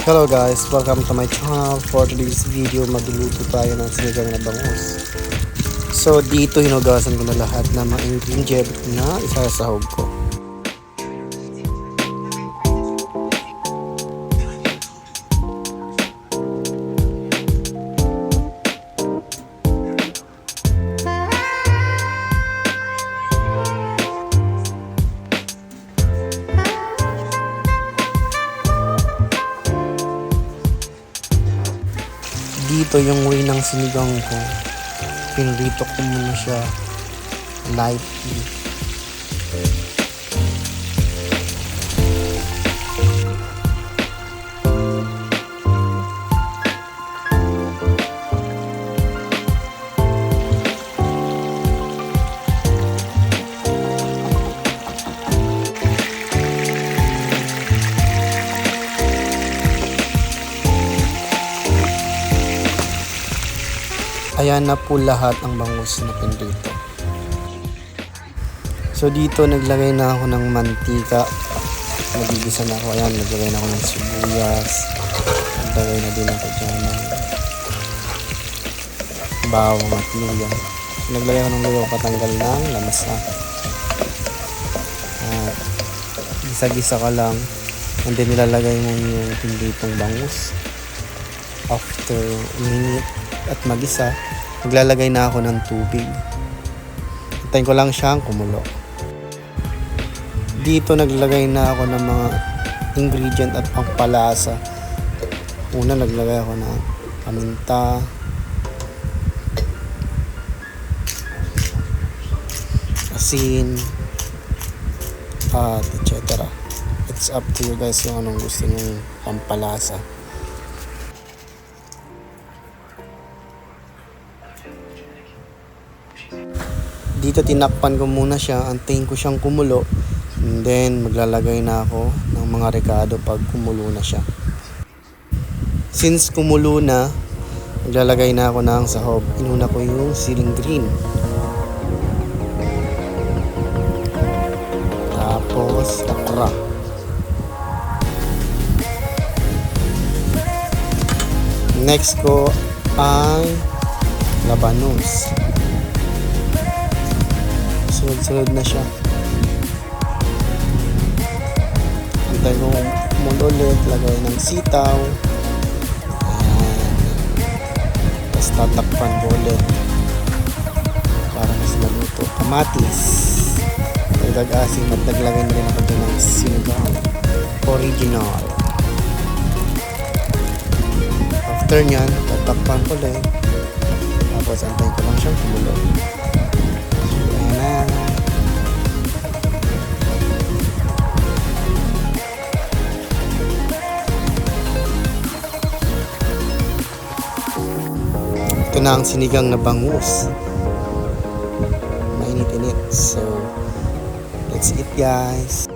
Hello guys, welcome to my channel. For today's video, magluluto tayo ng sinigang na bangus. So dito hinugasan ko na lahat ng mga ingredient na isasahog ko. Dito yung way ng sinigang ko, pinrito ko muna siya lightly. Ayan na po lahat ang bangus na pinrito. So dito naglagay na ako ng mantika. Nagigisa na ako. Ayan, naglagay na ako ng sibuyas. Naglagay na din ako dyan ng bawang at luya. Naglagay ako ng luya patanggal ng lamasa. At gisa-gisa ka lang. And then nilalagay mo yung pinritong bangus. After a minute at magisa, maglalagay na ako ng tubig. Hintayin ko lang siyang kumulo. Dito naglagay na ako ng mga ingredient at pangpalasa. Una naglagay ako ng paminta, asin, at etc. It's up to you guys yung anong gusto nyo pampalasa. Dito tinakpan ko muna siya, antayin ko siyang kumulo, and then maglalagay na ako ng mga rekado pag kumulo na siya. Since kumulo na, maglalagay na ako ng sahog. Inuna ko yung siling green. Tapos okra. Next ko ay labanos. Sunod-sunod na siya. Hintay ko muna ulit, lagay ng sitaw. Tapos tatakpan ko ulit para mas maluto. Kamatis. Pagdag-asin at naglagay na rin ako din ng sinigang original. After nyan, tatakpan ko ulit. Tapos antay ko lang siyang kumulo. Ito na ang sinigang na bangus. Mainit-init. So, let's eat guys.